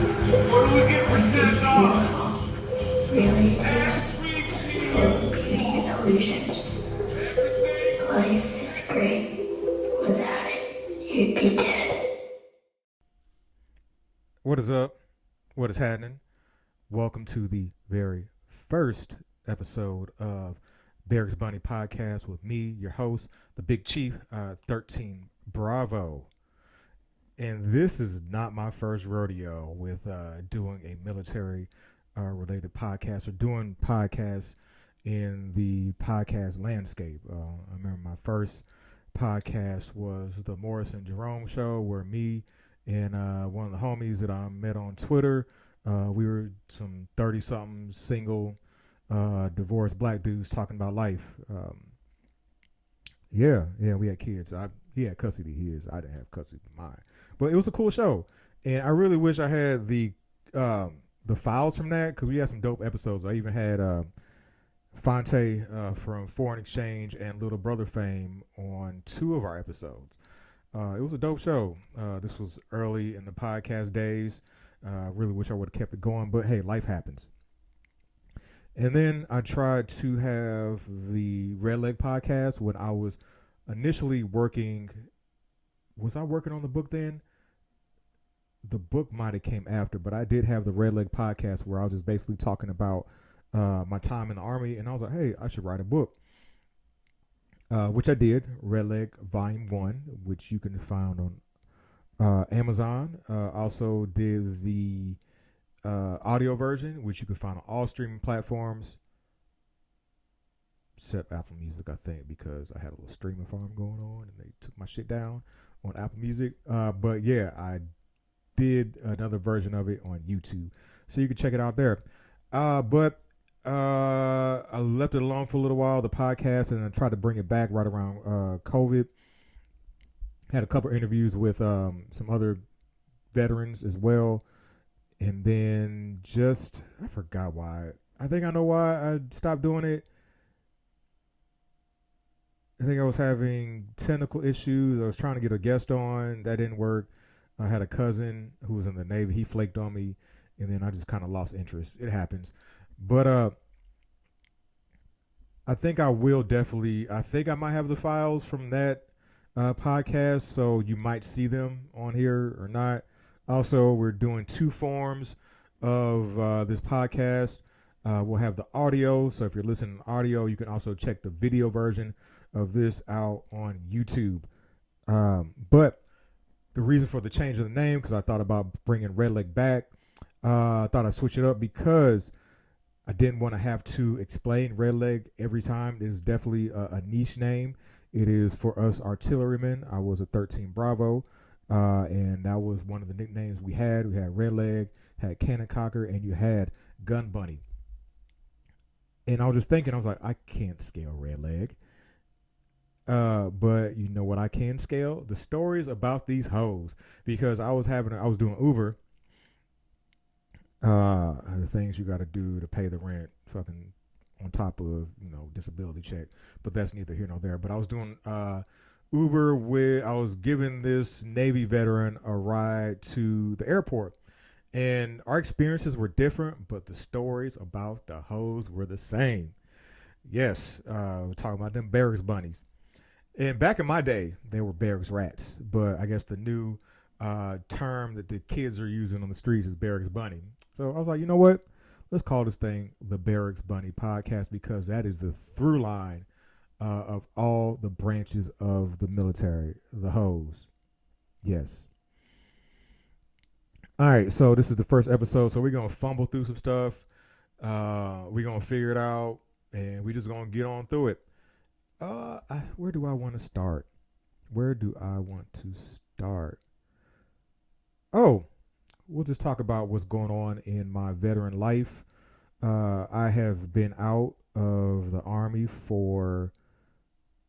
What do we get for $10? Really is full of beauty and illusions. Life is great. Without it, you'd be dead. What is up? What is happening? Welcome to the very first episode of Barracks Bunny Podcast with me, your host, the Big Chief, 13 Bravo. And this is not my first rodeo with doing a military related podcast or doing podcasts in the podcast landscape. I remember my first podcast was the Morris and Jerome show, where me and one of the homies that I met on Twitter, we were some 30-something single divorced black dudes talking about life. Yeah, we had kids. He had custody of his. I didn't have custody of mine. But it was a cool show, and I really wish I had the files from that, because we had some dope episodes. I even had Fonte from Foreign Exchange and Little Brother fame on 2 of our episodes. It was a dope show. This was early in the podcast days. I really wish I would have kept it going, but hey, life happens. And then I tried to have the Red Leg podcast when I was initially working. Was I working on the book then? The book might have came after, but I did have the Red Leg podcast where I was just basically talking about my time in the Army, and I was like, hey, I should write a book. Which I did, Red Leg Volume 1, which you can find on Amazon. Also did the audio version, which you can find on all streaming platforms, except Apple Music, I think, because I had a little streaming farm going on, and they took my shit down on Apple Music. But yeah, I did another version of it on YouTube, so you can check it out there. But I left it alone for a little while, the podcast, and I tried to bring it back right around COVID. Had a couple interviews with some other veterans as well. And then I forgot why. I think I know why I stopped doing it. I think I was having technical issues. I was trying to get a guest on. That didn't work. I had a cousin who was in the Navy. He flaked on me. And then I just kind of lost interest. It happens. But I think I might have the files from that podcast. So you might see them on here or not. Also, we're doing 2 forms of this podcast. We'll have the audio. So if you're listening to audio, you can also check the video version of this out on YouTube. But the reason for the change of the name, because I thought about bringing Red Leg back. I thought I'd switch it up because I didn't want to have to explain Red Leg every time. It is definitely a niche name. It is for us artillerymen. I was a 13 Bravo. And that was one of the nicknames we had. We had Red Leg, had Cannon Cocker, and you had Gun Bunny. And I was just thinking, I was like, I can't scale Red Leg. But you know what I can scale? The stories about these hoes. Because I was doing Uber. The things you got to do to pay the rent, fucking on top of, disability check. But that's neither here nor there. But I was doing Uber where I was giving this Navy veteran a ride to the airport, and our experiences were different, but the stories about the hoes were the same. Yes, we're talking about them Barracks Bunnies. And back in my day, they were Barracks Rats, but I guess the new term that the kids are using on the streets is Barracks Bunny. So I was like, you know what? Let's call this thing the Barracks Bunny Podcast, because that is the through line of all the branches of the military, the hoes. Yes. All right, so this is the first episode, so we're going to fumble through some stuff. We're going to figure it out, and we're just going to get on through it. Where do I want to start? Oh, we'll just talk about what's going on in my veteran life. I have been out of the Army for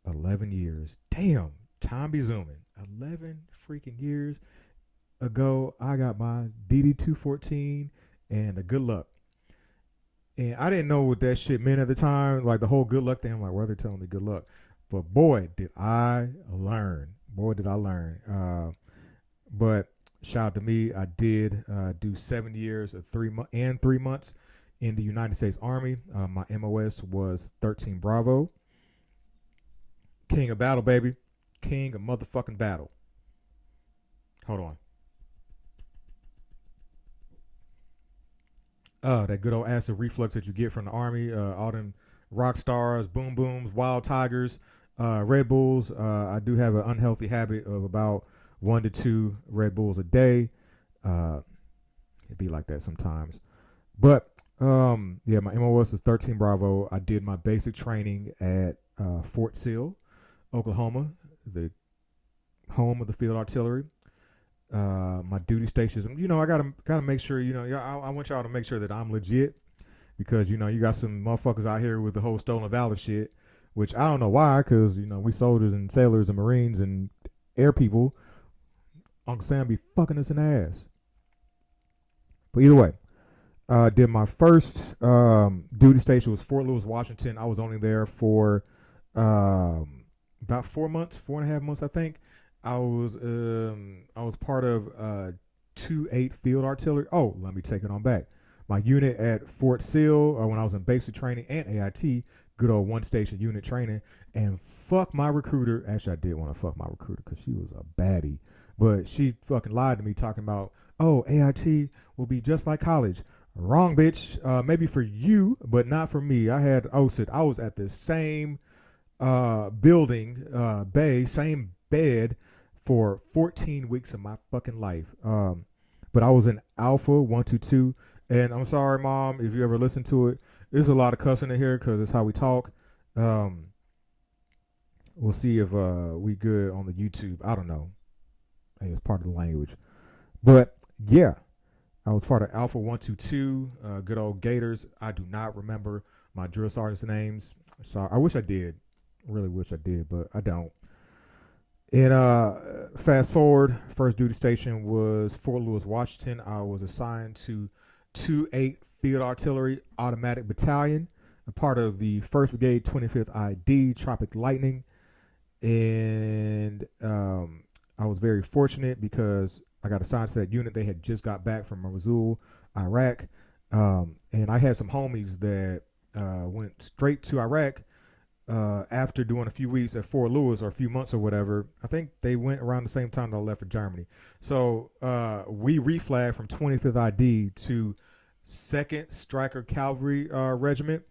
11 years. Damn, time be zooming. 11 freaking years ago, I got my DD-214 and a good luck. And I didn't know what that shit meant at the time, like the whole good luck thing. I'm like, why are they telling me good luck? But boy, did I learn. But shout out to me. I did do 7 years of 3 months in the United States Army. My MOS was 13 Bravo. King of battle, baby. King of motherfucking battle. Hold on. That good old acid reflux that you get from the Army. All them rock stars, boom booms, wild tigers, Red Bulls. I do have an unhealthy habit of about 1 to 2 Red Bulls a day. It'd be like that sometimes. But yeah, my MOS is 13 Bravo. I did my basic training at Fort Sill, Oklahoma, the home of the field artillery. My duty stations, I gotta make sure, I want y'all to make sure that I'm legit, because you got some motherfuckers out here with the whole stolen valor shit, which I don't know why, because we soldiers and sailors and Marines and air people, Uncle Sam be fucking us in the ass. But either way, did my first duty station was Fort Lewis, Washington. I was only there for about 4 months, 4.5 months, I think. I was part of 2-8 Field Artillery. Oh, let me take it on back. My unit at Fort Sill, when I was in basic training and AIT, good old one station unit training, and fuck my recruiter. Actually, I did want to fuck my recruiter because she was a baddie, but she fucking lied to me talking about, oh, AIT will be just like college. Wrong, bitch. Maybe for you, but not for me. I had OSIT. I was at the same building, bay, same bed for 14 weeks of my fucking life. But I was in Alpha 122, and I'm sorry, Mom, if you ever listen to it. There's a lot of cussing in here because it's how we talk. We'll see if we good on the YouTube. I don't know. I think it's part of the language. But yeah, I was part of Alpha 122, good old Gators. I do not remember my drill sergeant's names. Sorry, I wish I did. Really wish I did, but I don't. And fast forward, first duty station was Fort Lewis, Washington. I was assigned to 2-8 Field Artillery Automatic Battalion, a part of the 1st Brigade, 25th ID, Tropic Lightning. And I was very fortunate because I got assigned to that unit. They had just got back from Mosul, Iraq. And I had some homies that went straight to Iraq after doing a few weeks at Fort Lewis, or a few months or whatever. I think they went around the same time that I left for Germany. So we reflagged from 25th ID to 2nd Stryker Cavalry Regiment.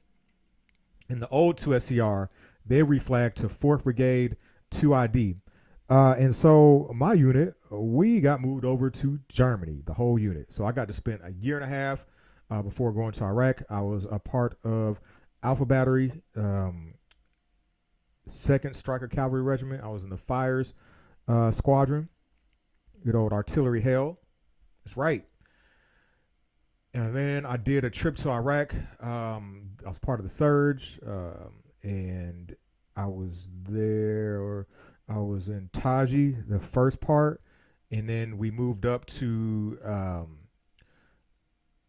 In the old 2SCR, they reflagged to 4th Brigade 2ID. And so my unit, we got moved over to Germany, the whole unit. So I got to spend a year and a half before going to Iraq. I was a part of Alpha Battery, 2nd Stryker Cavalry Regiment. I was in the Fires Squadron. Good old artillery hell. That's right. And then I did a trip to Iraq. I was part of the surge, and I was there. I was in Taji, the first part, and then we moved up to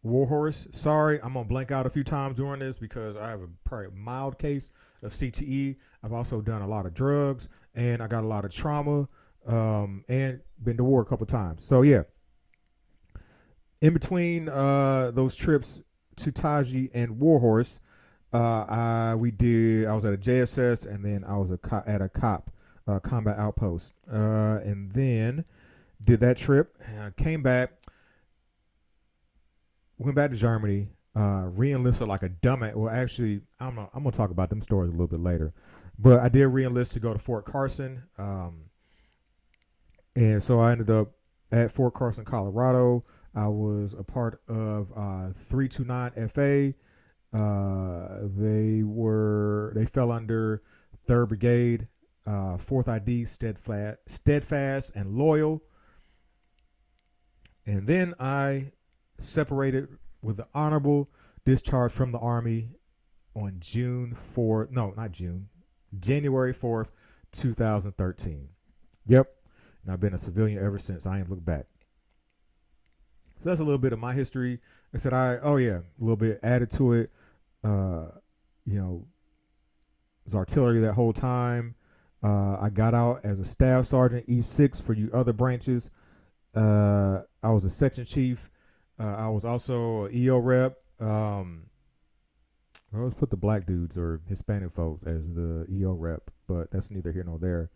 Warhorse. Sorry, I'm going to blank out a few times during this because I have a probably mild case of CTE. I've also done a lot of drugs, and I got a lot of trauma, and been to war a couple times. So, yeah. In between those trips to Taji and Warhorse, I was at a JSS, and then I was at a COP, combat outpost. And then did that trip, came back, went back to Germany, re-enlisted like a dumbass. Well, actually, I'm going to talk about them stories a little bit later. But I did re-enlist to go to Fort Carson. And so I ended up at Fort Carson, Colorado. I was a part of 329 FA. They fell under 3rd Brigade, 4th ID, steadfast and loyal. And then I separated with the honorable discharge from the Army on January 4th, 2013. Yep. And I've been a civilian ever since. I ain't looked back. So that's a little bit of my history. I said, a little bit added to it. It was artillery that whole time. I got out as a staff sergeant, E6 for you other branches. I was a section chief. I was also an EO rep. I always put the black dudes or Hispanic folks as the EO rep, but that's neither here nor there.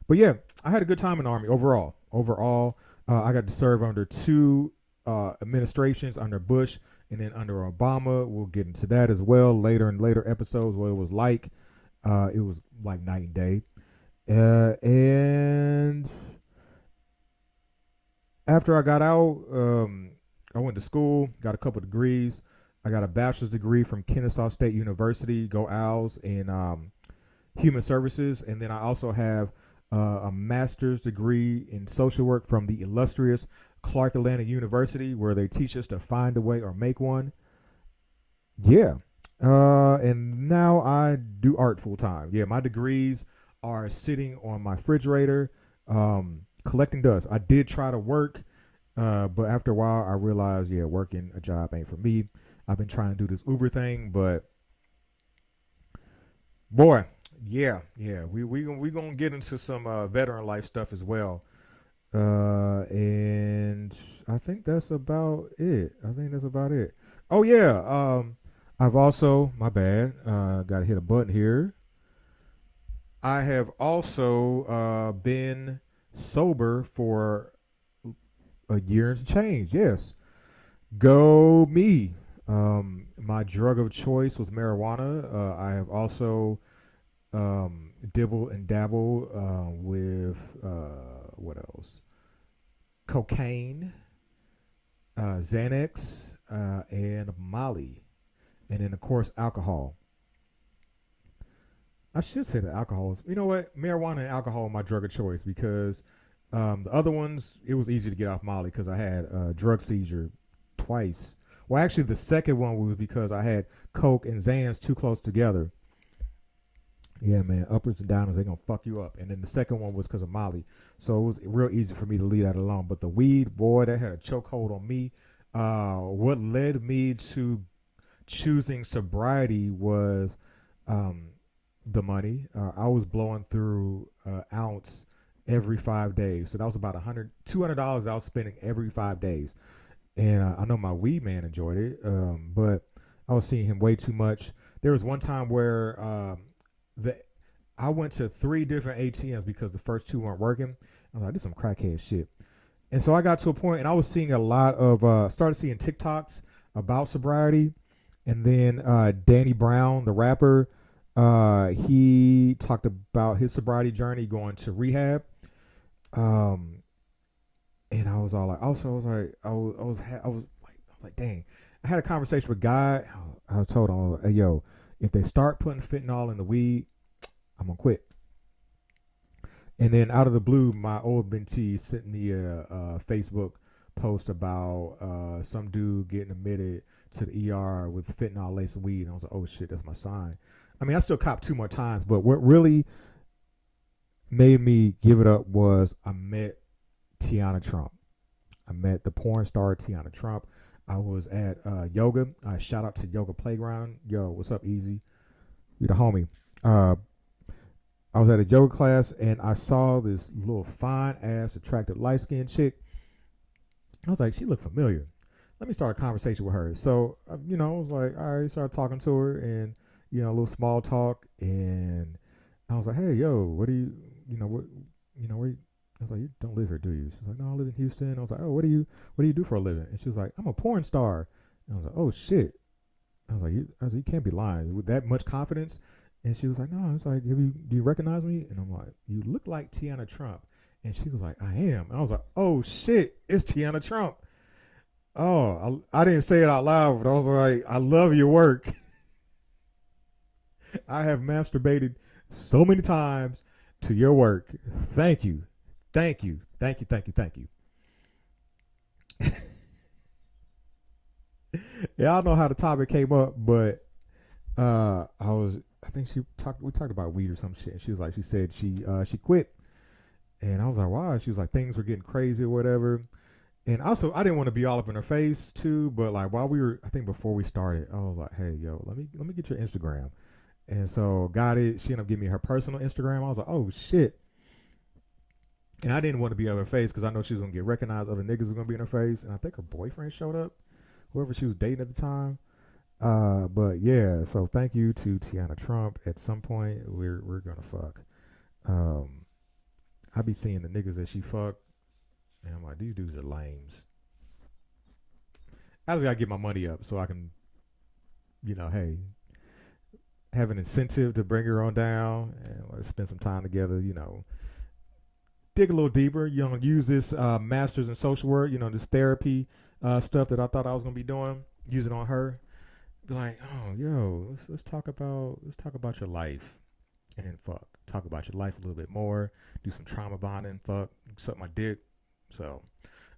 But yeah, I had a good time in the Army overall. I got to serve under two administrations, under Bush and then under Obama. We'll get into that as well later in later episodes, what it was like. It was like night and day. And after I got out, I went to school, got a couple degrees. I got a bachelor's degree from Kennesaw State University, go Owls, in human services. And then I also have a master's degree in social work from the illustrious Clark Atlanta University, where they teach us to find a way or make one. Yeah. And now I do art full time. Yeah, my degrees are sitting on my refrigerator, collecting dust. I did try to work, but after a while I realized, yeah, working a job ain't for me. I've been trying to do this Uber thing, but boy, yeah, we gonna get into some veteran life stuff as well, and I think that's about it. Oh yeah, I've also, my bad, got to hit a button here. I have also been sober for a year and change. Yes, go me. My drug of choice was marijuana. I have also dibble and dabble with what else? Cocaine, Xanax, and Molly, and then of course alcohol. I should say that alcohol is, you know what, marijuana and alcohol are my drug of choice, because the other ones, it was easy to get off Molly because I had a drug seizure twice. Well, actually, the second one was because I had Coke and Xans too close together. Yeah, man, uppers and downers, they're going to fuck you up. And then the second one was because of Molly. So it was real easy for me to leave that alone. But the weed, boy, that had a chokehold on me. What led me to choosing sobriety was the money. I was blowing through an ounce every 5 days. So that was about $200 I was spending every 5 days. And I know my weed man enjoyed it, but I was seeing him way too much. There was one time where I went to 3 different ATMs because the first 2 weren't working. I was like, this is some crackhead shit. And so I got to a point, and I was seeing a lot of, started seeing TikToks about sobriety. And then Danny Brown, the rapper, he talked about his sobriety journey going to rehab. And I was all like, also, I was like, dang. I had a conversation with a guy. I told him, hey, yo, if they start putting fentanyl in the weed, I'm gonna quit. And then out of the blue, my old mentee sent me a Facebook post about some dude getting admitted to the ER with fentanyl laced weed. And I was like, oh shit, that's my sign. I mean, I still copped 2 more times, but what really made me give it up was I met Tiana Trump. I met the porn star Tiana Trump. I was at yoga. Shout out to Yoga Playground. Yo, what's up, Easy? You the homie. I was at a yoga class and I saw this little fine ass, attractive, light skinned chick. I was like, she looked familiar. Let me start a conversation with her. So, I was like, all right, started talking to her and, a little small talk. And I was like, hey, yo, what do you, where you, I was like, you don't live here, do you? She's like, no, I live in Houston. I was like, oh, what do you do for a living? And she was like, I'm a porn star. And I was like, oh shit. I was like, you can't be lying with that much confidence. And she was like, no. It's like, do you recognize me? And I'm like, you look like Tiana Trump. And she was like, I am. And I was like, oh shit, it's Tiana Trump. Oh, I didn't say it out loud, but I was like, I love your work. I have masturbated so many times to your work. Thank you. Thank you. Yeah, I don't know how the topic came up, but we talked about weed or some shit. And she said she quit. And I was like, why? She was like, things were getting crazy or whatever. And also, I didn't want to be all up in her face too, but like before we started, I was like, hey, yo, let me get your Instagram. And so got it. She ended up giving me her personal Instagram. I was like, oh shit. And I didn't want to be in her face because I know she was gonna get recognized. Other niggas were gonna be in her face, and I think her boyfriend showed up, whoever she was dating at the time. But yeah, so thank you to Tiana Trump. At some point, we're gonna fuck. I be seeing the niggas that she fucked, and I'm like, these dudes are lames. I just gotta get my money up so I can, hey, have an incentive to bring her on down and let's spend some time together. Dig a little deeper. Use this master's in social work. This therapy stuff that I thought I was gonna be doing. Use it on her. Be like, oh, yo, let's talk about your life, and then fuck. Talk about your life a little bit more. Do some trauma bonding. Fuck. Suck my dick. So,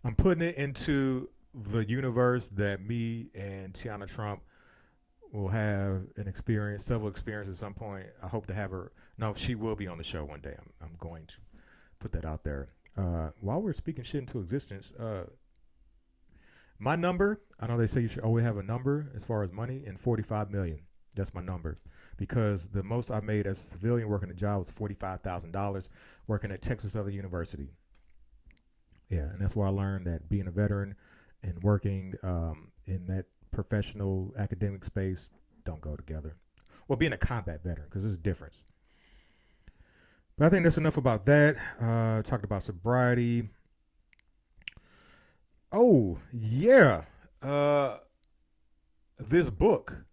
I'm putting it into the universe that me and Tiana Trump will have several experiences at some point. I hope to have her. No, she will be on the show one day. I'm going to put that out there. While we're speaking shit into existence, my number, I know they say you should always have a number as far as money, and $45 million. That's my number. Because the most I made as a civilian working a job was $45,000 working at Texas Southern University. Yeah, and that's where I learned that being a veteran and working in that professional academic space don't go together. Well, being a combat veteran, because there's a difference. But I think that's enough about that. Talked about sobriety. Oh, yeah. This book.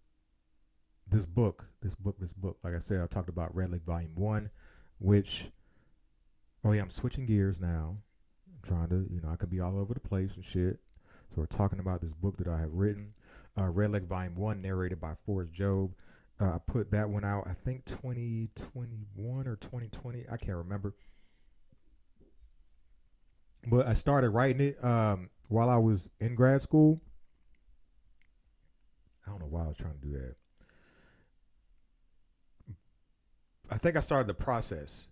Like I said, I talked about Red Lake Volume 1, which, I'm switching gears now. I'm trying to, I could be all over the place and shit. So we're talking about this book that I have written, Red Lake Volume 1, narrated by Forrest Job. I put that one out, I think 2021 or 2020. I can't remember. But I started writing it while I was in grad school. I don't know why I was trying to do that. I think I started the process.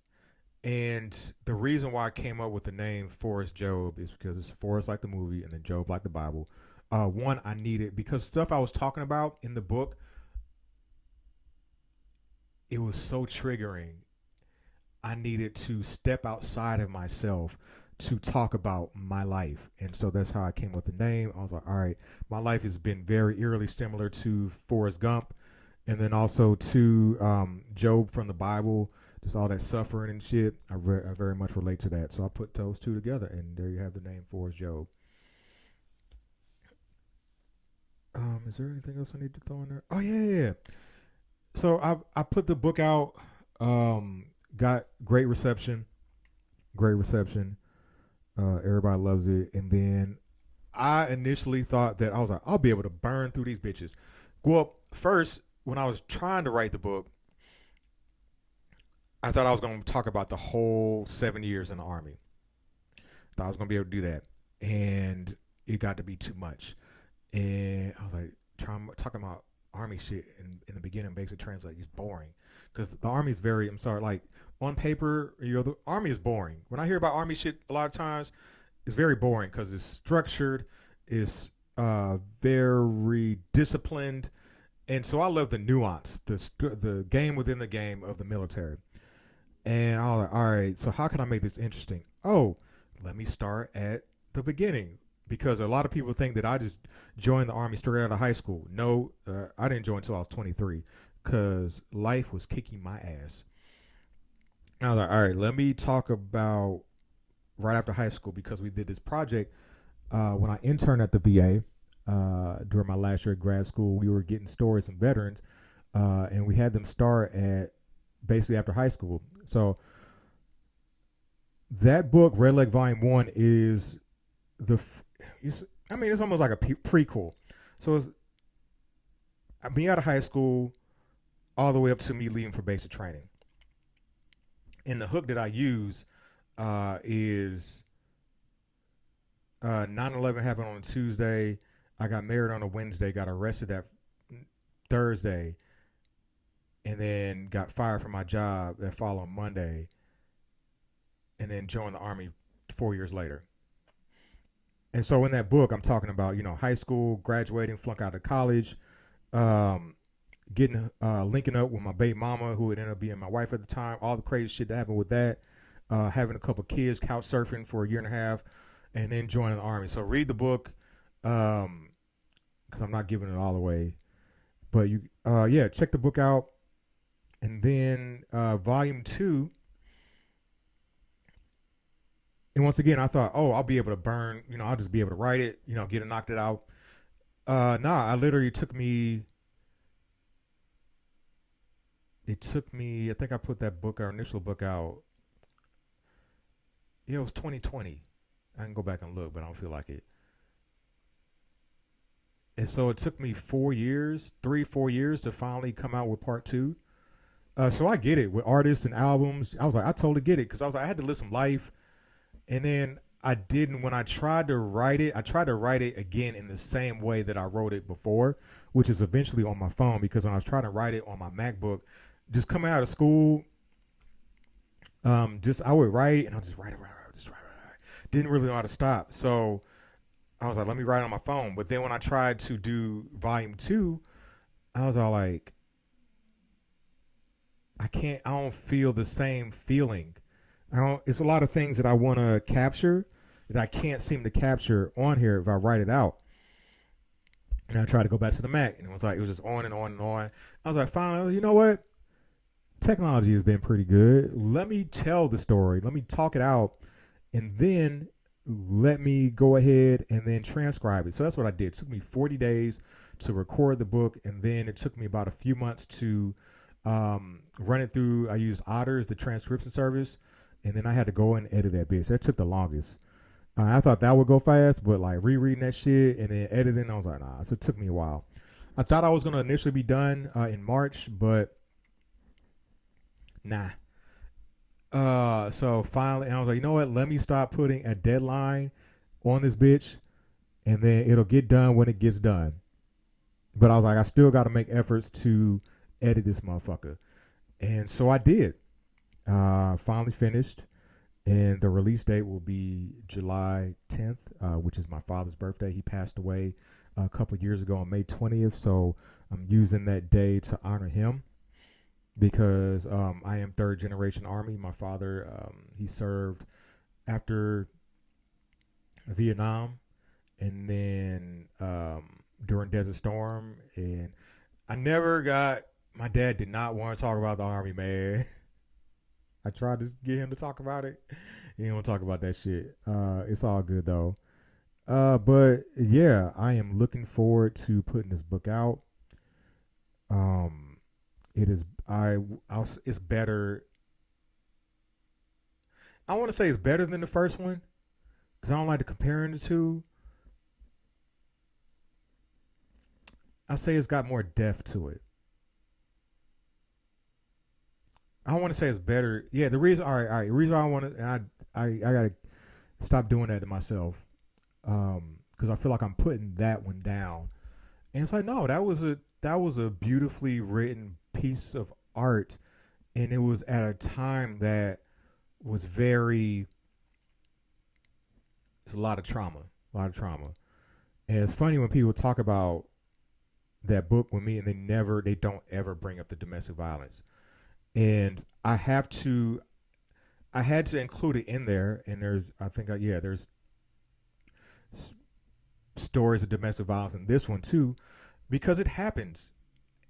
And the reason why I came up with the name Forrest Job is because it's Forrest like the movie and then Job like the Bible. One, I needed, because stuff I was talking about in the book, it was so triggering. I needed to step outside of myself to talk about my life. And so that's how I came with the name. I was like, all right, my life has been very eerily similar to Forrest Gump. And then also to Job from the Bible, just all that suffering and shit. I very much relate to that. So I put those two together, and there you have the name Forrest Job. Is there anything else I need to throw in there? Oh, yeah. So I put the book out, got great reception. Everybody loves it. And then I initially thought that I was like, I'll be able to burn through these bitches. Well, first, when I was trying to write the book, I thought I was going to talk about the whole 7 years in the Army. Thought I was going to be able to do that. And it got to be too much. And I was like, talking about Army shit in the beginning, basic translate is boring. Because the Army is very, like, on paper, the Army is boring. When I hear about Army shit a lot of times, it's very boring because it's structured, it's very disciplined. And so I love the nuance, the game within the game of the military. And I was like, all right, so how can I make this interesting? Oh, let me start at the beginning. Because a lot of people think that I just joined the Army straight out of high school. No, I didn't join until I was 23 because life was kicking my ass. And I was like, all right, let me talk about right after high school, because we did this project when I interned at the VA. During my last year at grad school, we were getting stories from veterans, and we had them start at basically after high school. So that book, Red Lake Volume 1, is it's almost like a prequel. So it's me out of high school all the way up to me leaving for basic training. And the hook that I use is 9/11 happened on a Tuesday. I got married on a Wednesday, got arrested that Thursday, and then got fired from my job that following Monday, and then joined the Army 4 years later. And so in that book, I'm talking about, high school, graduating, flunk out of college, linking up with my baby mama, who would end up being my wife at the time, all the crazy shit that happened with that, having a couple kids, couch surfing for a year and a half, and then joining the Army. So read the book, because I'm not giving it all away. But you, check the book out. And then volume 2. And once again, I thought, I'll be able to burn, I'll just be able to write it, get it, knocked it out. I literally took me, I think I put that book, our initial book out. Yeah, it was 2020. I can go back and look, but I don't feel like it. And so it took me 4 years to finally come out with part 2. So I get it with artists and albums. I was like, I totally get it, because I was like, I had to live some life. And then I didn't, when I tried to write it again in the same way that I wrote it before, which is eventually on my phone, because when I was trying to write it on my MacBook, just coming out of school, I would write and I'll just write. Didn't really know how to stop. So I was like, let me write it on my phone. But then when I tried to do volume 2, I was all like, I don't feel the same feeling. It's a lot of things that I want to capture that I can't seem to capture on here if I write it out. And I tried to go back to the Mac, and it was just on and on and on. I was like, finally, you know what? Technology has been pretty good. Let me tell the story. Let me talk it out, and then let me go ahead and then transcribe it. So that's what I did. It took me 40 days to record the book, and then it took me about a few months to run it through. I used Otters, the transcription service, and then I had to go and edit that bitch. That took the longest. I thought that would go fast, but like rereading that shit and then editing, I was like, nah. So it took me a while. I thought I was going to initially be done in March, but nah. So finally, I was like, you know what? Let me stop putting a deadline on this bitch, and then it'll get done when it gets done. But I was like, I still got to make efforts to edit this motherfucker. And so I did. Finally finished, and the release date will be July 10th, which is my father's birthday. He passed away a couple years ago on May 20th, so I'm using that day to honor him, because I am third generation Army. My father, he served after Vietnam, and then during Desert Storm, and my dad did not want to talk about the Army, man. I tried to get him to talk about it. He didn't want to talk about that shit. It's all good though. But yeah, I am looking forward to putting this book out. It's better. I want to say it's better than the first one, because I don't like to compare the two. I'll say it's got more depth to it. I want to say it's better. Yeah, the reason. All right. The reason I want to, and I gotta stop doing that to myself, because I feel like I'm putting that one down, and it's like, no, that was a beautifully written piece of art, and it was at a time that was it's a lot of trauma, and it's funny when people talk about that book with me, and they don't ever bring up the domestic violence. And I had to include it in there. And there's stories of domestic violence in this one too, because it happens,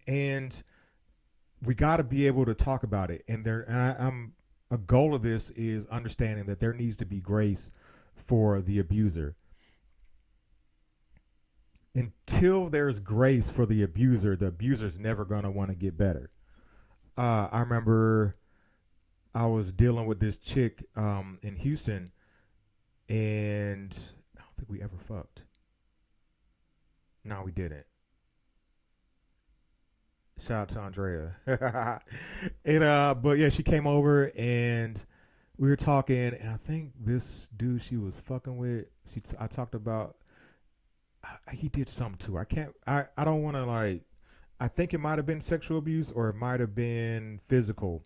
and we got to be able to talk about it. And a goal of this is understanding that there needs to be grace for the abuser. Until there's grace for the abuser's never going to want to get better. I remember I was dealing with this chick in Houston, and I don't think we ever fucked. No, we didn't. Shout out to Andrea. But yeah, she came over and we were talking, and I think this dude she was fucking with, I talked about, he did something to her. I don't want to like, I think it might have been sexual abuse or it might have been physical.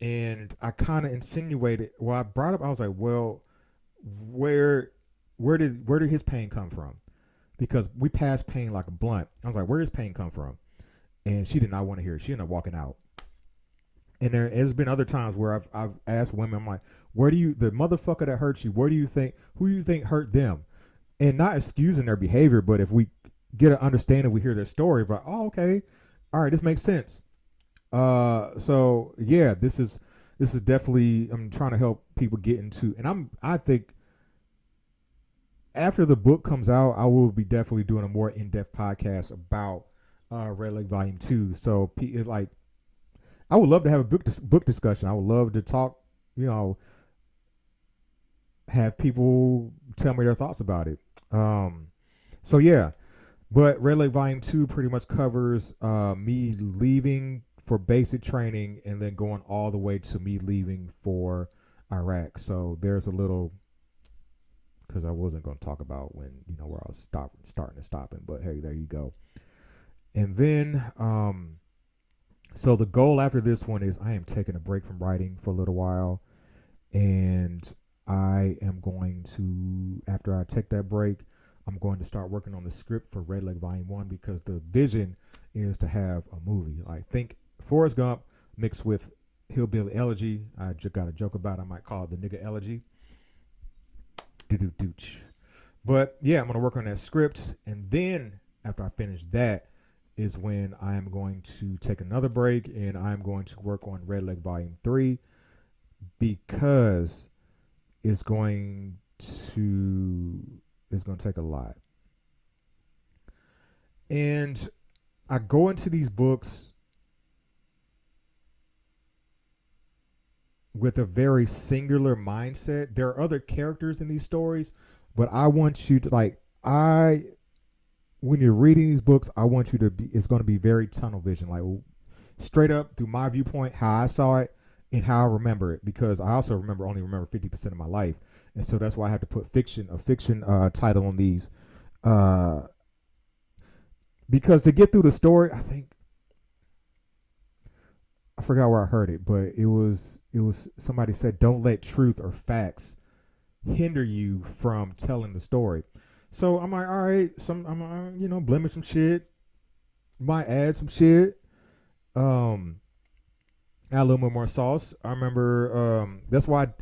And I kind of insinuated, I brought up, I was like, well, where did his pain come from? Because we passed pain like a blunt. I was like, where does pain come from? And she did not want to hear it. She ended up walking out. And there's been other times where I've asked women, I'm like, where do you, the motherfucker that hurt you, who do you think hurt them? And not excusing their behavior, but if we get an understanding, we hear their story, but oh, okay, all right, this makes sense. So yeah, this is definitely, I'm trying to help people get into, and I think after the book comes out, I will be definitely doing a more in-depth podcast about Red Lake Volume 2. So like, I would love to have a book discussion. I would love to talk, have people tell me their thoughts about it. So yeah, but Red Lake Volume 2 pretty much covers me leaving for basic training and then going all the way to me leaving for Iraq. So there's a little, because I wasn't going to talk about when, where I was starting and stopping, but hey, there you go. And then, so the goal after this one is I am taking a break from writing for a little while, and I am going to, after I take that break, I'm going to start working on the script for Red Lake Volume 1, because the vision is to have a movie. Like, think Forrest Gump mixed with Hillbilly Elegy. I just got a joke about it. I might call it the nigga elegy. But yeah, I'm going to work on that script, and then after I finish that, is when I am going to take another break and I'm going to work on Red Lake Volume 3, because it's going to take a lot. And I go into these books with a very singular mindset. There are other characters in these stories, but I want you to, when you're reading these books, I want you to be, it's going to be very tunnel vision, like straight up through my viewpoint, how I saw it and how I remember it, because I also only remember 50% of my life. And so that's why I have to put a fiction title on these, because to get through the story, I forgot where I heard it, but it was somebody said, don't let truth or facts hinder you from telling the story. So I'm like, all right, I'm blemish some shit, might add some shit, add a little bit more sauce. I remember that's why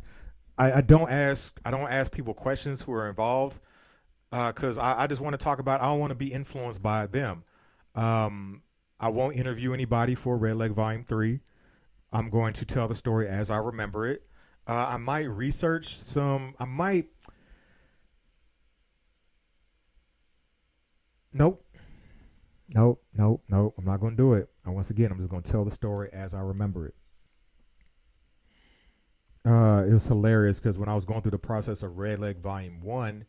I don't ask people questions who are involved, because I just want to talk about, I don't want to be influenced by them. I won't interview anybody for Red Lake Volume 3. I'm going to tell the story as I remember it. I might research some. Nope. I'm not going to do it. And once again, I'm just going to tell the story as I remember it. It was hilarious because when I was going through the process of Red Lake Volume 1,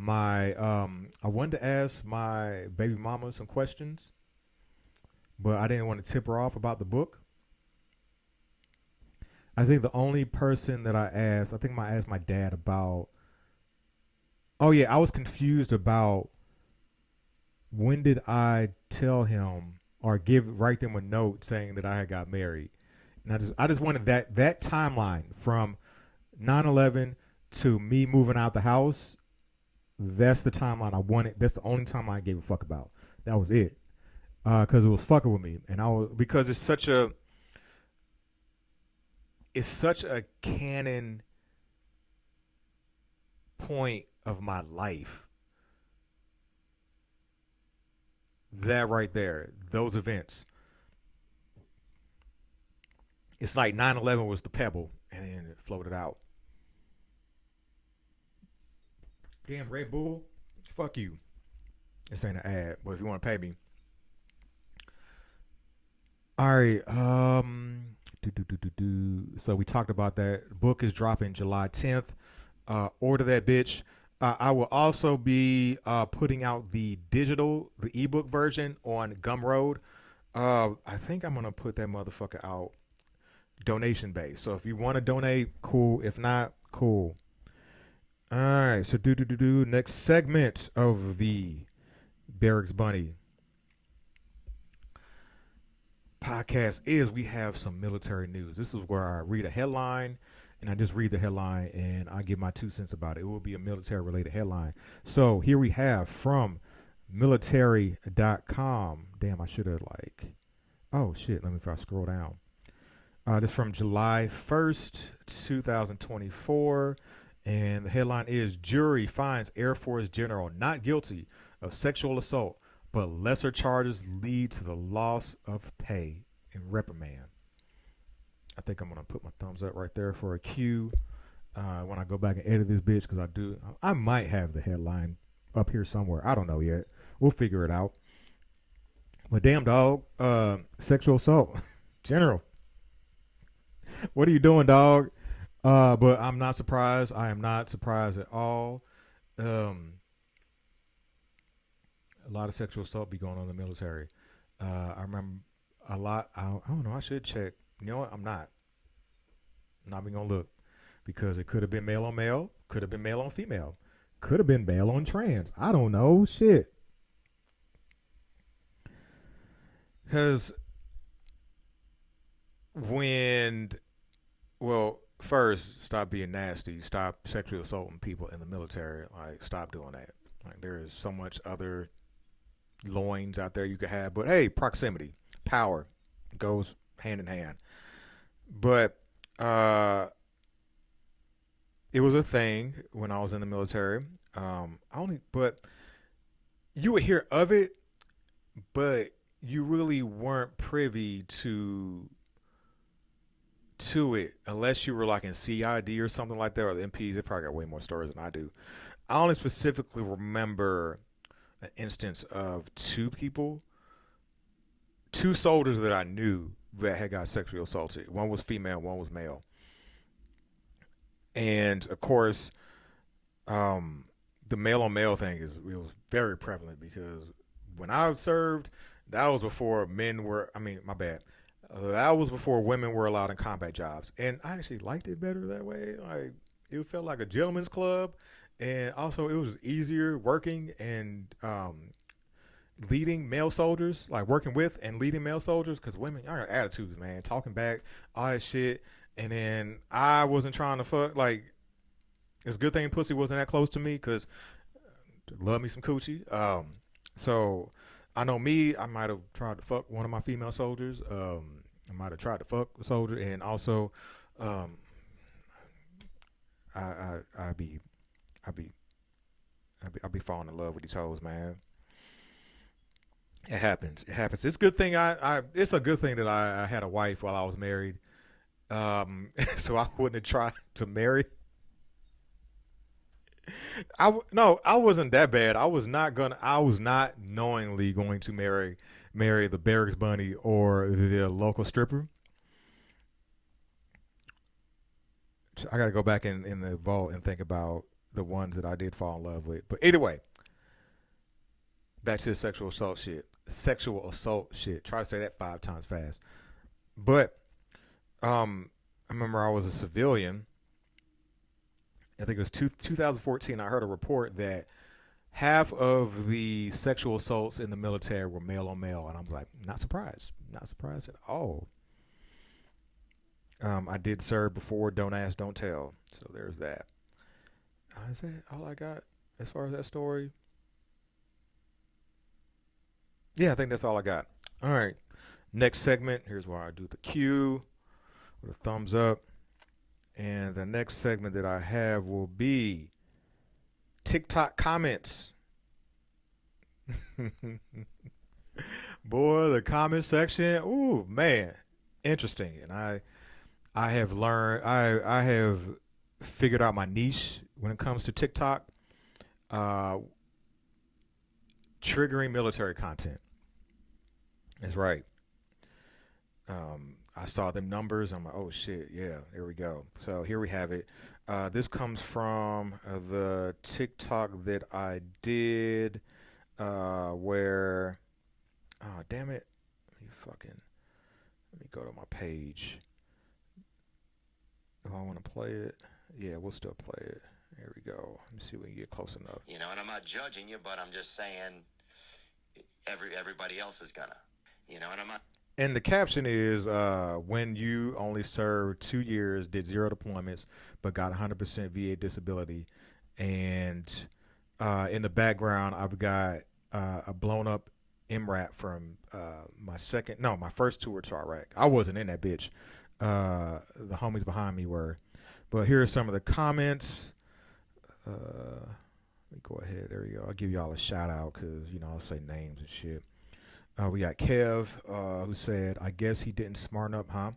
I wanted to ask my baby mama some questions, but I didn't want to tip her off about the book. I think the only person that I asked, I asked my dad about, I was confused about when did I tell him or write them a note saying that I had got married. And I just wanted that timeline from 9/11 to me moving out the house. That's the timeline I wanted. That's the only timeline I gave a fuck about. That was it. Because it was fucking with me. And because it's such a canon point of my life. That right there, those events. It's like 9/11 was the pebble, and then it floated out. Damn Red Bull, fuck you. This ain't an ad, but if you want to pay me. All right. So we talked about that. Book is dropping July 10th. Order that bitch. I will also be putting out the ebook version on Gumroad. I think I'm gonna put that motherfucker out donation based. So if you want to donate, cool. If not, cool. All right. So next segment of the Barracks Bunny podcast is we have some military news. This is where I read a headline and I just read the headline and I give my 2 cents about it. It will be a military related headline. So here we have from military.com. Damn, I should have oh shit, let me try to scroll down. This is from July 1st, 2024. And the headline is Jury finds Air Force General not guilty of sexual assault, but lesser charges lead to the loss of pay and reprimand. I think I'm going to put my thumbs up right there for a cue when I go back and edit this bitch, because I might have the headline up here somewhere. I don't know yet. We'll figure it out. But damn, dog, sexual assault. General, what are you doing, dog? But I'm not surprised. I am not surprised at all. A lot of sexual assault be going on in the military. I remember a lot. I don't know. I should check. You know what? I'm not even going to look, because it could have been male on male, could have been male on female, could have been male on trans. I don't know. Shit. Because first, stop being nasty. Stop sexually assaulting people in the military. Like, stop doing that. Like, there is so much other loins out there you could have. But hey, proximity, power goes hand in hand. But it was a thing when I was in the military. But you would hear of it, but you really weren't privy to it unless you were like in CID or something like that, or the MPs. They probably got way more stories than I do. I only specifically remember an instance of two soldiers that I knew that had got sexually assaulted. One was female, one was male. And of course, the male on male thing was very prevalent, because when I served, that was before that was before women were allowed in combat jobs. And I actually liked it better that way. Like, it felt like a gentleman's club. And also, it was easier working and leading male soldiers, like working with and leading male soldiers, because women, y'all got attitudes, man, talking back, all that shit. And then I wasn't trying to fuck. Like, it's a good thing pussy wasn't that close to me, because love me some coochie. So I know me, I might have tried to fuck one of my female soldiers. I might have tried to fuck a soldier, and also, I be falling in love with these hoes, man. It happens. It's a good thing. It's a good thing that I had a wife while I was married, so I wouldn't have tried to marry. I wasn't that bad. I was not knowingly going to marry the Barracks Bunny or the local stripper. I got to go back in the vault and think about the ones that I did fall in love with. But anyway, back to the sexual assault shit. Try to say that 5 times fast. But I remember I was a civilian. I think it was 2014. I heard a report that half of the sexual assaults in the military were male on male, and I was like, not surprised at all. I did serve before. Don't ask, don't tell. So there's that. Is that all I got as far as that story? Yeah, I think that's all I got. All right. Next segment. Here's where I do the cue with a thumbs up. And the next segment that I have will be TikTok comments. Boy, the comment section. Ooh, man. Interesting. And I have learned, I have figured out my niche when it comes to TikTok. Triggering military content. That's right. I saw them numbers. I'm like, oh shit, yeah, here we go. So here we have it. This comes from the TikTok that I did, where, oh damn it, let me go to my page. If I want to play it, yeah, we'll still play it. There we go. Let me see if we can get close enough. You know, and I'm not judging you, but I'm just saying everybody else is gonna. You know, and I'm not. And the caption is, when you only served 2 years, did 0 deployments, but got 100% VA disability. And in the background, I've got a blown up MRAP from my first tour to Iraq. I wasn't in that bitch. the homies behind me were. But here are some of the comments. Let me go ahead. There you go. I'll give y'all a shout out because, I'll say names and shit. We got Kev, who said, I guess he didn't smarten up, huh?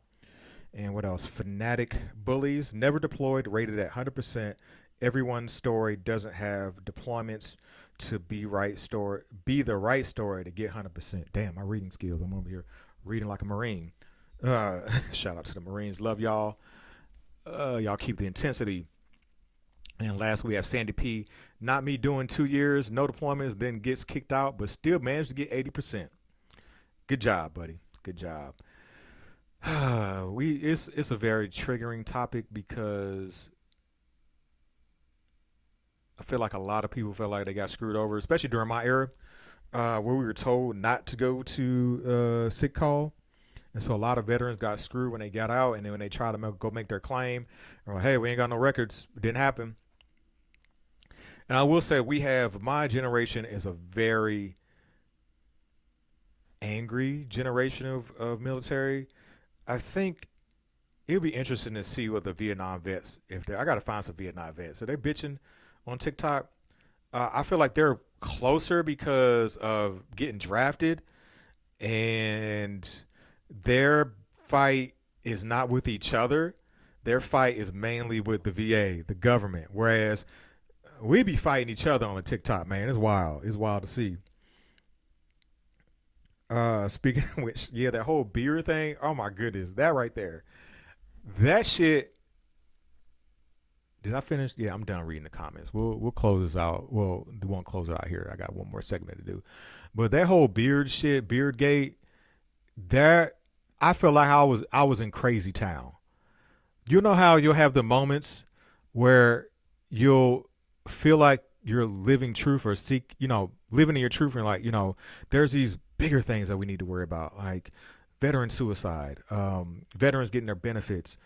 And what else? Fanatic bullies, never deployed, rated at 100%. Everyone's story doesn't have deployments to be the right story to get 100%. Damn, my reading skills. I'm over here reading like a Marine. Shout out to the Marines. Love y'all. Y'all keep the intensity. And last we have Sandy P. Not me doing 2 years, no deployments, then gets kicked out, but still managed to get 80%. Good job, buddy. Good job. It's a very triggering topic because I feel like a lot of people felt like they got screwed over, especially during my era, where we were told not to go to sick call. And so a lot of veterans got screwed when they got out, and then when they tried to go make their claim, they're like, hey, we ain't got no records. It didn't happen. And I will say my generation is a very angry generation of military. I think it'll be interesting to see what the Vietnam vets, I got to find some Vietnam vets. So they're bitching on TikTok. I feel like they're closer because of getting drafted, and their fight is not with each other. Their fight is mainly with the VA, the government. Whereas we be fighting each other on the TikTok, man. It's wild. It's wild to see. Speaking of which, yeah, that whole beer thing. Oh my goodness, that right there. That shit. Did I finish? Yeah, I'm done reading the comments. We'll close this out. Well, we won't close it out here. I got one more segment to do. But that whole beard shit, beard gate, that I feel like I was in crazy town. You know how you'll have the moments where you'll feel like you're living truth or living in your truth, and like, there's these bigger things that we need to worry about, like veteran suicide, veterans getting their benefits,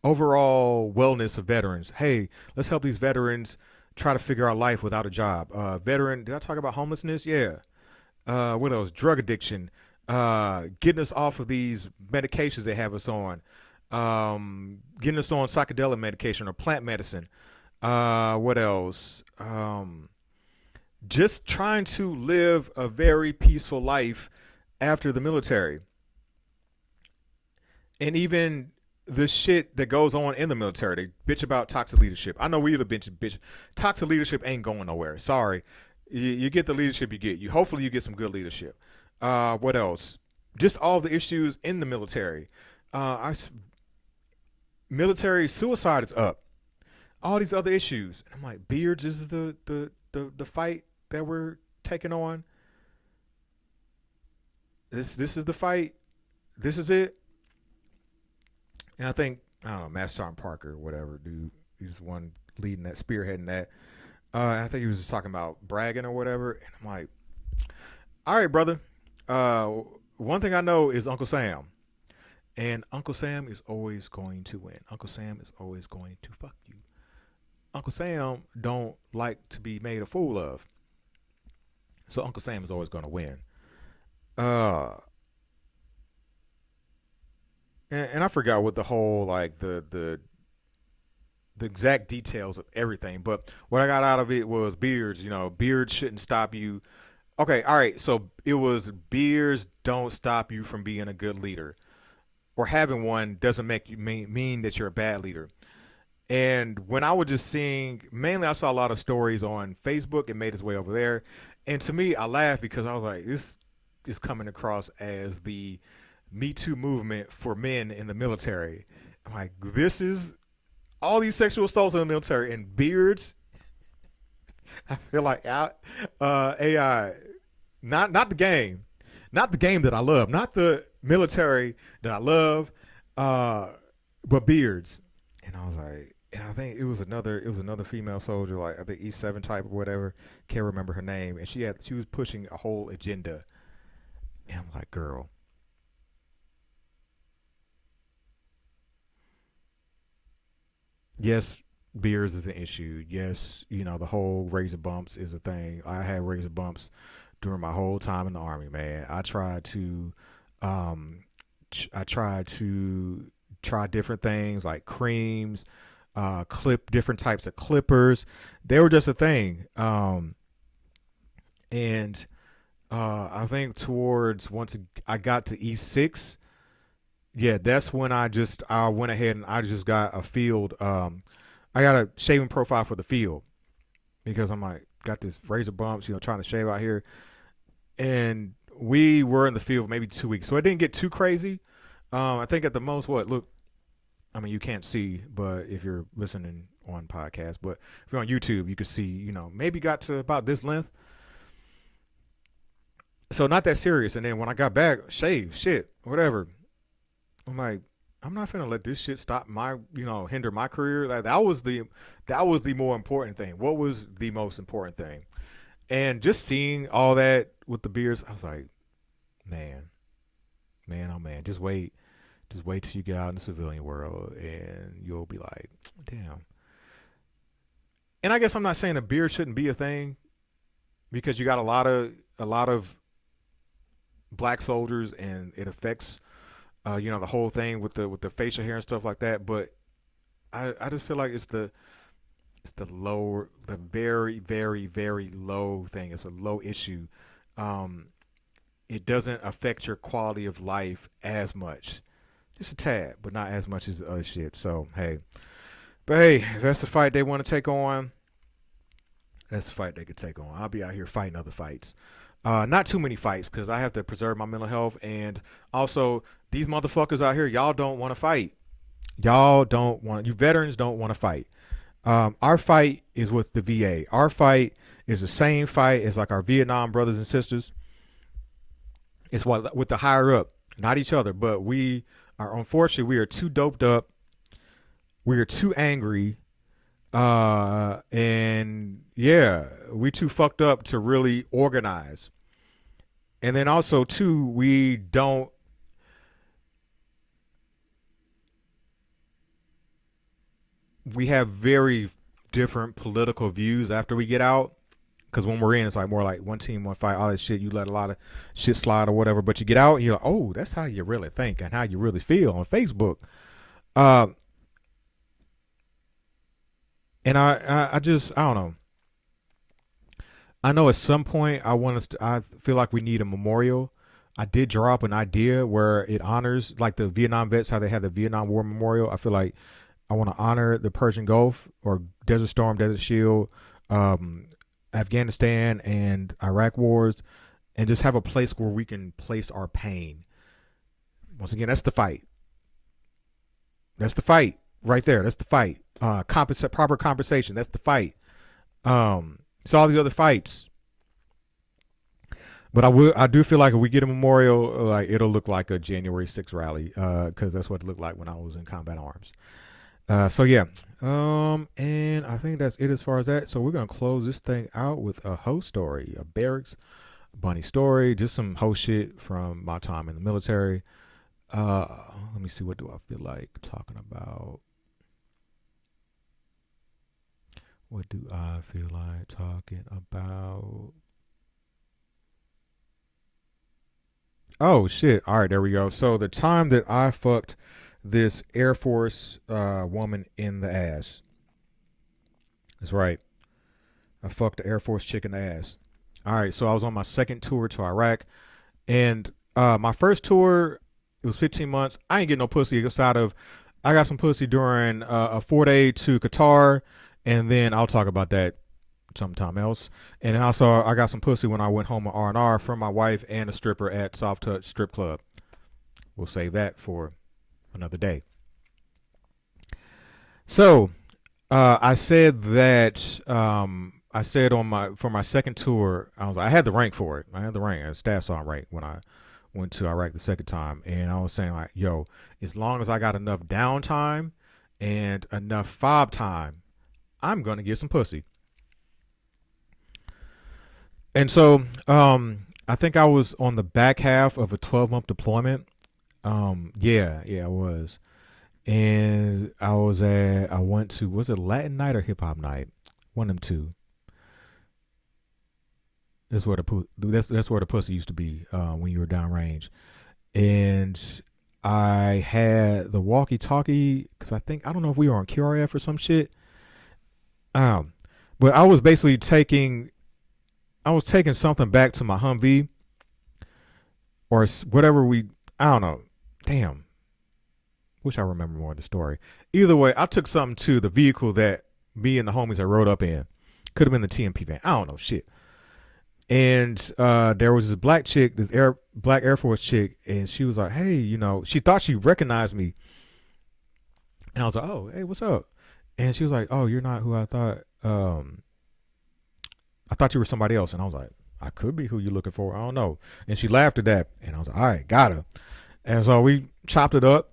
overall wellness of veterans. Hey, let's help these veterans try to figure out life without a job. Did I talk about homelessness? Yeah. What else? Drug addiction, getting us off of these medications they have us on, getting us on psychedelic medication or plant medicine. What else? Just trying to live a very peaceful life after the military. And even the shit that goes on in the military. They bitch about toxic leadership. I know we the bitch. Toxic leadership ain't going nowhere. Sorry. You get the leadership you get. Hopefully you get some good leadership. What else? Just all the issues in the military. Military suicide is up. All these other issues. I'm like, beards is the fight that we're taking on. This is the fight. This is it. And I think, I don't know, Master Sergeant Parker, whatever, dude, he's the one leading that, spearheading that. I think he was just talking about bragging or whatever. And I'm like, all right, brother. One thing I know is Uncle Sam. And Uncle Sam is always going to win. Uncle Sam is always going to fuck you. Uncle Sam don't like to be made a fool of. So Uncle Sam is always going to win. And I forgot what the whole, like, the exact details of everything. But what I got out of it was beards. Beards shouldn't stop you. Okay, all right. So it was beards don't stop you from being a good leader. Or having one doesn't make you mean that you're a bad leader. And when I was just seeing, mainly I saw a lot of stories on Facebook. It made its way over there. And to me, I laughed because I was like, this is coming across as the Me Too movement for men in the military. I'm like, this is all these sexual assaults in the military and beards. I feel like AI, not the game that I love, not the military that I love, but beards. And I was like, and I think it was another female soldier, like I think E7 type or whatever, can't remember her name, and she was pushing a whole agenda, and I'm like, girl. Yes, beards is an issue. Yes, the whole razor bumps is a thing. I had razor bumps during my whole time in the Army, man. I tried to I tried to try different things like creams, clip different types of clippers. They were just a thing. And I think towards once I got to E6, yeah, that's when I went ahead and I just got a field. I got a shaving profile for the field because I'm like got this razor bumps, trying to shave out here, and we were in the field maybe 2 weeks, so it didn't get too crazy. I think at the most, look, I mean, you can't see, but if you're listening on podcast, but if you're on YouTube, you can see, maybe got to about this length. So not that serious. And then when I got back, shave, shit, whatever. I'm like, I'm not gonna let this shit stop my, hinder my career. Like that was the more important thing. What was the most important thing? And just seeing all that with the beards, I was like, man, oh man, just wait till you get out in the civilian world, and you'll be like, damn. And I guess I'm not saying a beard shouldn't be a thing, because you got a lot of black soldiers, and it affects, the whole thing with the facial hair and stuff like that. But I just feel like it's the very, very, very low thing. It's a low issue. It doesn't affect your quality of life as much, just a tad, but not as much as the other shit. So hey, if that's the fight they want to take on, that's the fight they could take on. I'll be out here fighting other fights. Not too many fights, because I have to preserve my mental health. And also, these motherfuckers out here, y'all don't want to fight. You veterans don't want to fight. Our fight is with the VA. Our fight is the same fight as like our Vietnam brothers and sisters. It's with the higher up, not each other, but unfortunately, we are too doped up. We are too angry. And yeah, we too fucked up to really organize. And then also too, we have very different political views after we get out. Because when we're in, it's like more like one team, one fight, all that shit. You let a lot of shit slide or whatever, but you get out and you're like, oh, that's how you really think and how you really feel on Facebook. And I don't know. I know at some point I feel like we need a memorial. I did drop an idea where it honors like the Vietnam vets, how they had the Vietnam War Memorial. I feel like I want to honor the Persian Gulf or Desert Storm, Desert Shield, Afghanistan and Iraq wars, and just have a place where we can place our pain. Once again, that's the fight. That's the fight right there. That's the fight. Proper compensation. That's the fight. It's all the other fights. But I do feel like if we get a memorial, like it'll look like a January 6th rally, because that's what it looked like when I was in combat arms. So yeah, and I think that's it as far as that. So we're gonna close this thing out with a host story, a Barracks Bunny story, just some host shit from my time in the military. Let me see, what do I feel like talking about? What do I feel like talking about? Oh shit! All right, there we go. So the time that I fucked this Air Force woman in the ass. That's right. I fucked the Air Force chick in the ass. All right, so I was on my second tour to Iraq, and my first tour, it was 15 months. I ain't getting no pussy outside of, I got some pussy during a 4-day to Qatar, and then I'll talk about that sometime else. And also, I got some pussy when I went home at R&R from my wife and a stripper at Soft Touch Strip Club. We'll save that for another day. So I said that for my second tour, I had the rank for it. I had the rank. I had staff sergeant rank when I went to Iraq the second time, and I was saying like, yo, as long as I got enough downtime and enough fob time, I'm gonna get some pussy. And so I think I was on the back half of a 12-month deployment. Yeah, I was. And I went to, was it Latin night or hip hop night? One of them two. That's where the pussy used to be when you were downrange. And I had the walkie-talkie because I don't know if we were on QRF or some shit. But I was basically taking something back to my Humvee or whatever I don't know. Damn. Wish I remember more of the story. Either way, I took something to the vehicle that me and the homies had rode up in. Could have been the TMP van. I don't know shit. And there was this black chick, black Air Force chick, and she was like, hey, you know, she thought she recognized me. And I was like, oh, hey, what's up? And she was like, oh, you're not who I thought. I thought you were somebody else. And I was like, I could be who you're looking for. I don't know. And she laughed at that. And I was like, all right, got her. And so we chopped it up,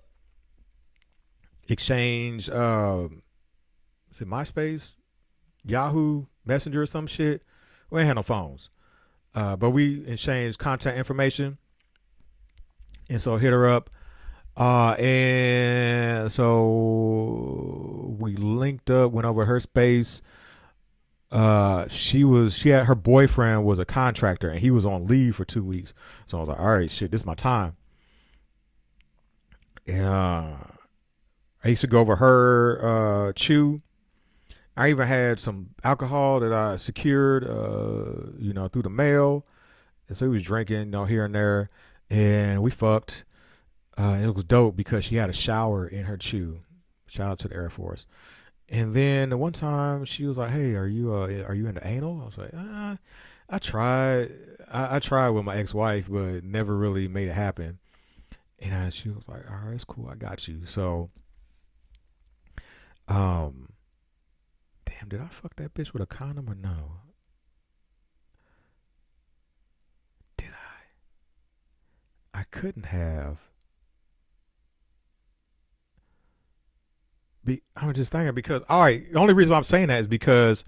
exchanged, is it MySpace, Yahoo Messenger or some shit? We ain't had no phones. But we exchanged contact information. And so I hit her up. And so we linked up, went over her space. Her boyfriend was a contractor and he was on leave for 2 weeks. So I was like, all right, shit, this is my time. I used to go over her chew. I even had some alcohol that I secured, through the mail. And so he was drinking, here and there. And we fucked. It was dope because she had a shower in her chew. Shout out to the Air Force. And then the one time she was like, hey, are you into anal? I was like, I tried. I tried with my ex-wife, but never really made it happen. And she was like, all right, it's cool. I got you. So, damn, did I fuck that bitch with a condom or no? Did I? I couldn't have. I'm just thinking because, all right, the only reason why I'm saying that is because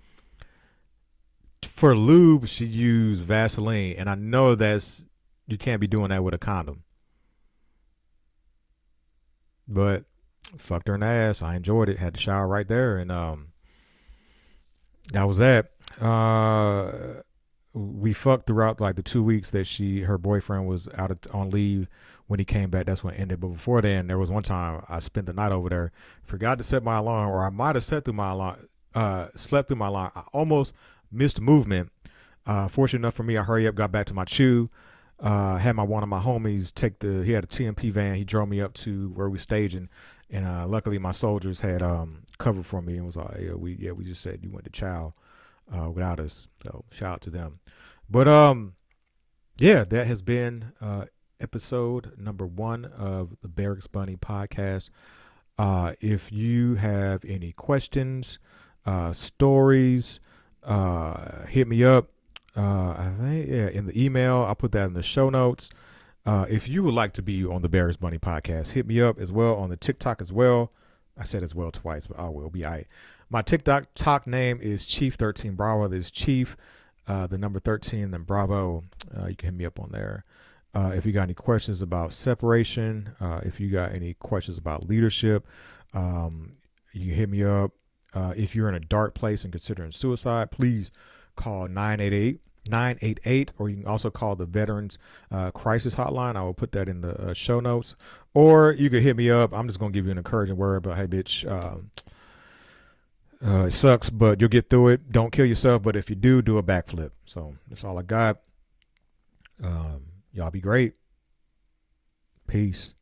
for lube, she used Vaseline. And I know you can't be doing that with a condom. But fucked her in the ass. I enjoyed it. Had to shower right there. And that was that. We fucked throughout like the 2 weeks that her boyfriend was on leave. When he came back, that's when it ended. But before then, there was one time I spent the night over there, forgot to set my alarm, or I might have slept through my alarm. I almost missed movement. Fortunate enough for me, I hurried up, got back to my chew. Had one of my homies he had a TMP van. He drove me up to where we staged, and luckily my soldiers had cover for me and was like, we just said you went to chow without us. So shout out to them. But that has been episode number 1 of the Barracks Bunny Podcast. If you have any questions, stories, hit me up. I think in the email, I'll put that in the show notes. If you would like to be on the Barracks Bunny Podcast, hit me up as well on the TikTok as well. I said as well twice, but I will be all right. My TikTok name is Chief13 Bravo. There's Chief, the number 13, then Bravo. You can hit me up on there. If you got any questions about separation, if you got any questions about leadership, you can hit me up. If you're in a dark place and considering suicide, please call 988, or you can also call the Veterans Crisis Hotline. I will put that in the show notes. Or you can hit me up. I'm just going to give you an encouraging word, but hey, bitch, it sucks, but you'll get through it. Don't kill yourself, but if you do a backflip. So that's all I got. Y'all be great. Peace.